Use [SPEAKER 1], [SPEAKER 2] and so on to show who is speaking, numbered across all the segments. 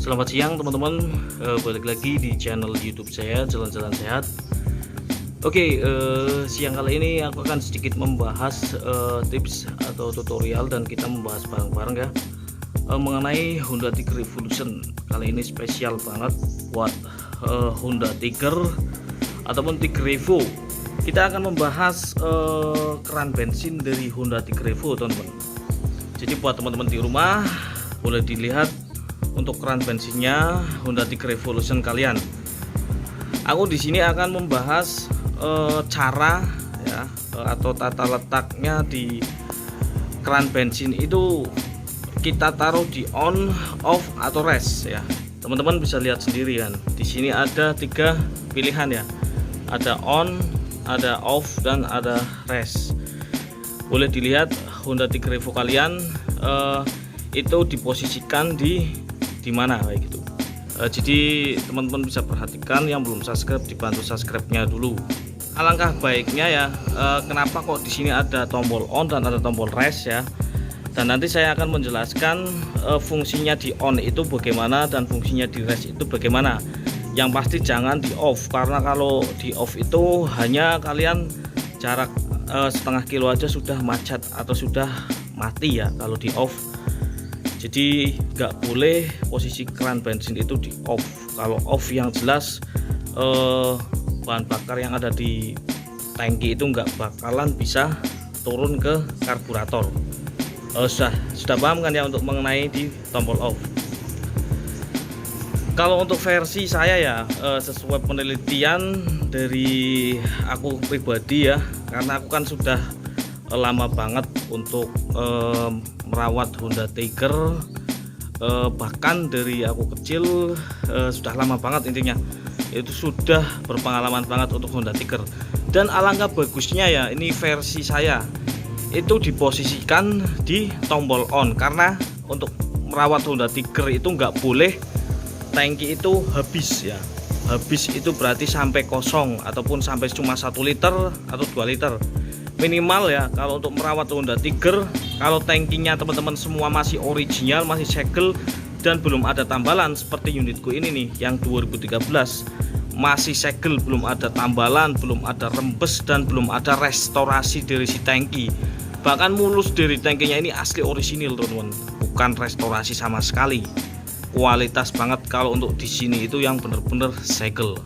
[SPEAKER 1] Selamat siang teman-teman, balik lagi di channel YouTube saya Jalan-Jalan Sehat. Oke, siang kali ini aku akan sedikit membahas tips atau tutorial dan kita membahas bareng-bareng ya mengenai Honda Tiger Revolution. Kali ini spesial banget buat Honda Tiger ataupun Tiger Revo. Kita akan membahas keran bensin dari Honda Tiger Revo, teman-teman. Jadi buat teman-teman di rumah boleh dilihat untuk keran bensinnya Honda Tiger Revolution kalian. Aku di sini akan membahas cara ya atau tata letaknya di keran bensin itu kita taruh di on, off atau rest ya. Teman-teman bisa lihat sendiri kan. Di sini ada 3 pilihan ya. Ada on, ada off dan ada rest. Boleh dilihat Honda Tiger Revo kalian itu diposisikan di mana kayak gitu. Jadi teman-teman bisa perhatikan yang belum subscribe dibantu subscribe-nya dulu. Alangkah baiknya ya, kenapa kok di sini ada tombol on dan ada tombol rest ya. Dan nanti saya akan menjelaskan fungsinya di on itu bagaimana dan fungsinya di rest itu bagaimana. Yang pasti jangan di off, karena kalau di off itu hanya kalian jarak setengah kilo aja sudah macet atau sudah mati ya kalau di off. Jadi nggak boleh posisi keran bensin itu di off. Kalau off yang jelas bahan bakar yang ada di tangki itu nggak bakalan bisa turun ke karburator. Sudah paham kan ya untuk mengenai di tombol off. Kalau untuk versi saya ya sesuai penelitian dari aku pribadi ya, karena aku kan sudah lama banget untuk merawat Honda Tiger, bahkan dari aku kecil sudah lama banget, intinya itu sudah berpengalaman banget untuk Honda Tiger. Dan alangkah bagusnya ya ini versi saya itu diposisikan di tombol on, karena untuk merawat Honda Tiger itu nggak boleh tangki itu habis ya. Habis itu berarti sampai kosong ataupun sampai cuma 1 liter atau 2 liter minimal ya. Kalau untuk merawat Honda Tiger, kalau tankinya teman-teman semua masih original, masih segel dan belum ada tambalan seperti unitku ini nih yang 2013, masih segel, belum ada tambalan, belum ada rembes dan belum ada restorasi dari si tangki. Bahkan mulus dari tangkinya ini asli orisinil teman-teman, bukan restorasi sama sekali. Kualitas banget kalau untuk di sini itu yang bener-bener segel.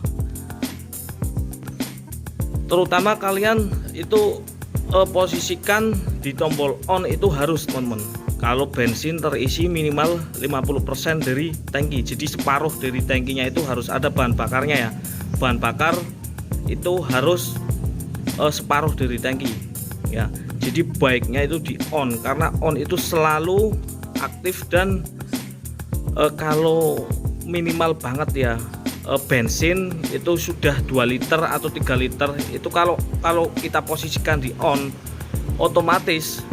[SPEAKER 1] Terutama kalian itu posisikan di tombol on itu harus teman-teman. Kalau bensin terisi minimal 50% dari tangki, jadi separuh dari tangkinya itu harus ada bahan bakarnya ya. Bahan bakar itu harus separuh dari tangki ya. Jadi baiknya itu di on, karena on itu selalu aktif. Dan kalau minimal banget ya bensin itu sudah 2 liter atau 3 liter itu kalau kita posisikan di on, otomatis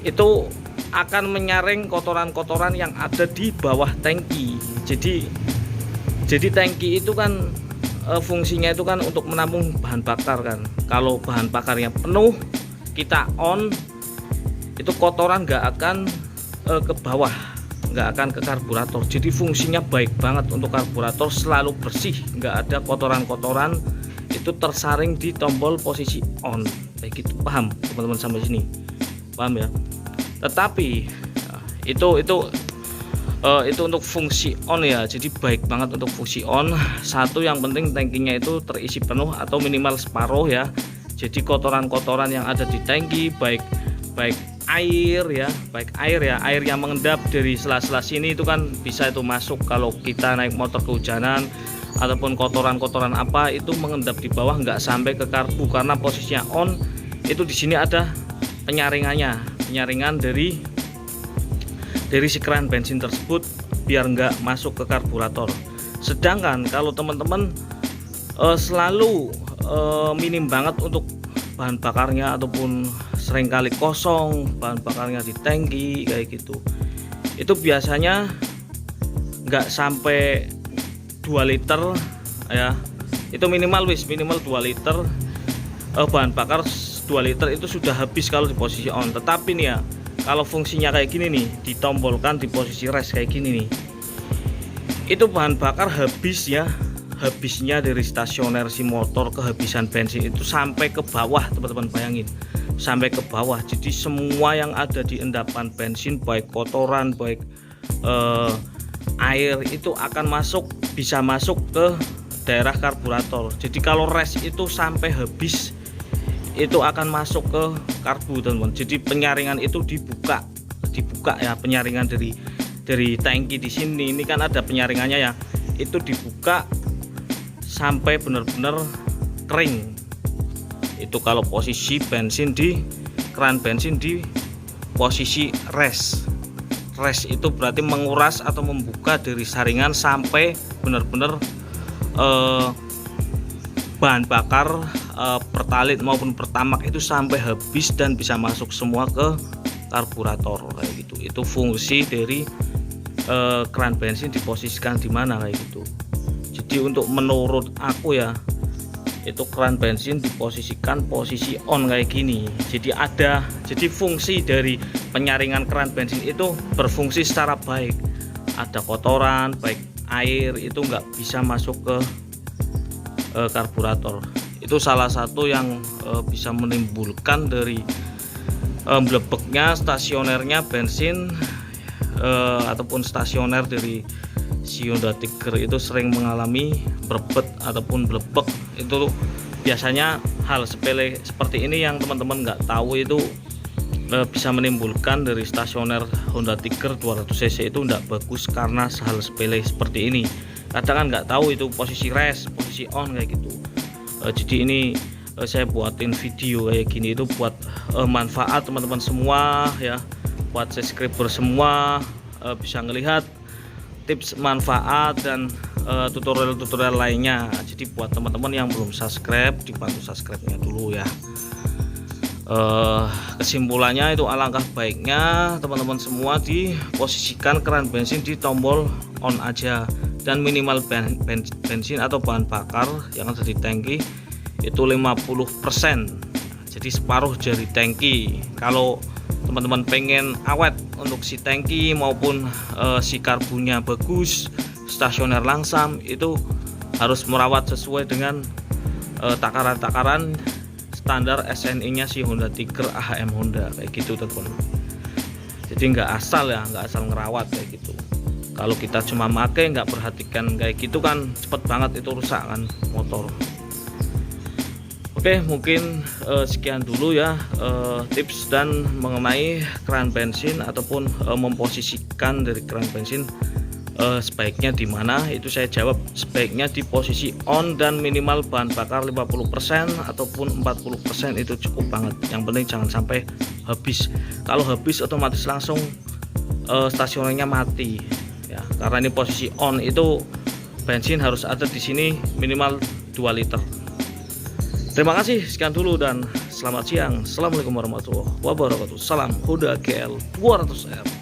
[SPEAKER 1] itu akan menyaring kotoran-kotoran yang ada di bawah tangki. Jadi tangki itu kan fungsinya itu kan untuk menampung bahan bakar kan. Kalau bahan bakarnya penuh kita on, itu kotoran nggak akan ke bawah, nggak akan ke karburator. Jadi fungsinya baik banget untuk karburator, selalu bersih, nggak ada kotoran-kotoran itu tersaring di tombol posisi on kayak gitu. Paham teman-teman sampai sini? Paham ya? Tetapi itu untuk fungsi on ya. Jadi baik banget untuk fungsi on. Satu yang penting tangkinya itu terisi penuh atau minimal separuh ya. Jadi kotoran-kotoran yang ada di tangki, baik air ya, air yang mengendap dari sela-sela sini itu kan bisa itu masuk kalau kita naik motor kehujanan ataupun kotoran-kotoran apa itu mengendap di bawah, nggak sampai ke karbu, karena posisinya on itu di sini ada penyaringan dari si keran bensin tersebut biar nggak masuk ke karburator. Sedangkan kalau teman-teman selalu minim banget untuk bahan bakarnya ataupun seringkali kosong bahan bakarnya di tangki kayak gitu, itu biasanya nggak sampai 2 liter ya. Itu minimal 2 liter bahan bakar 2 liter itu sudah habis kalau di posisi on. Tetapi nih ya, kalau fungsinya kayak gini nih, ditombolkan di posisi rest kayak gini nih, itu bahan bakar habis ya, habisnya dari stasioner si motor, kehabisan bensin itu sampai ke bawah, teman-teman bayangin, sampai ke bawah. Jadi semua yang ada di endapan bensin, baik kotoran, baik air, itu akan masuk, bisa masuk ke daerah karburator. Jadi kalau res itu sampai habis, itu akan masuk ke karbu, teman-teman. Jadi penyaringan itu dibuka ya, penyaringan dari tangki di sini. Ini kan ada penyaringannya ya, itu dibuka sampai benar-benar kering. Itu kalau posisi bensin di keran bensin di posisi res itu berarti menguras atau membuka dari saringan sampai benar-benar bahan bakar pertalit maupun pertamak itu sampai habis dan bisa masuk semua ke karburator kayak gitu. Itu fungsi dari keran bensin diposisikan di mana kayak gitu. Jadi untuk menurut aku ya, itu keran bensin diposisikan posisi on kayak gini. Jadi fungsi dari penyaringan keran bensin itu berfungsi secara baik. Ada kotoran baik air itu nggak bisa masuk ke karburator. Itu salah satu yang bisa menimbulkan dari mlebeknya stasionernya bensin ataupun stasioner dari si Honda Tiger itu sering mengalami berbet ataupun blebek. Itu biasanya hal sepele seperti ini yang teman-teman nggak tahu, itu bisa menimbulkan dari stasioner Honda Tiger 200cc itu tidak bagus karena hal sepele seperti ini. Kadang kan nggak tahu itu posisi res, posisi on kayak gitu. Jadi ini saya buatin video kayak gini itu buat manfaat teman-teman semua ya, buat subscriber semua bisa ngelihat tips manfaat dan tutorial-tutorial lainnya. Jadi buat teman-teman yang belum subscribe, dibantu subscribe-nya dulu ya. Kesimpulannya itu alangkah baiknya teman-teman semua diposisikan keran bensin di tombol on aja, dan minimal bensin atau bahan bakar yang ada di tangki itu 50%, jadi separuh dari tangki. Kalau teman-teman pengen awet untuk si tangki maupun si karbunya bagus, stasioner langsam, itu harus merawat sesuai dengan takaran-takaran standar SNI nya si Honda Tiger AHM Honda kayak gitu teman-teman. Jadi nggak asal ya, nggak asal ngerawat kayak gitu. Kalau kita cuma pakai nggak perhatikan kayak gitu kan cepet banget itu rusak kan motor. Oke, mungkin sekian dulu ya tips dan mengenai keran bensin ataupun memposisikan dari keran bensin sebaiknya di mana. Itu saya jawab sebaiknya di posisi on dan minimal bahan bakar 50% ataupun 40% itu cukup banget. Yang penting jangan sampai habis. Kalau habis otomatis langsung stasionernya mati ya, karena ini posisi on itu bensin harus ada di sini minimal 2 liter. Terima kasih, sekian dulu dan selamat siang. Assalamualaikum warahmatullahi wabarakatuh. Salam Honda GL 200R.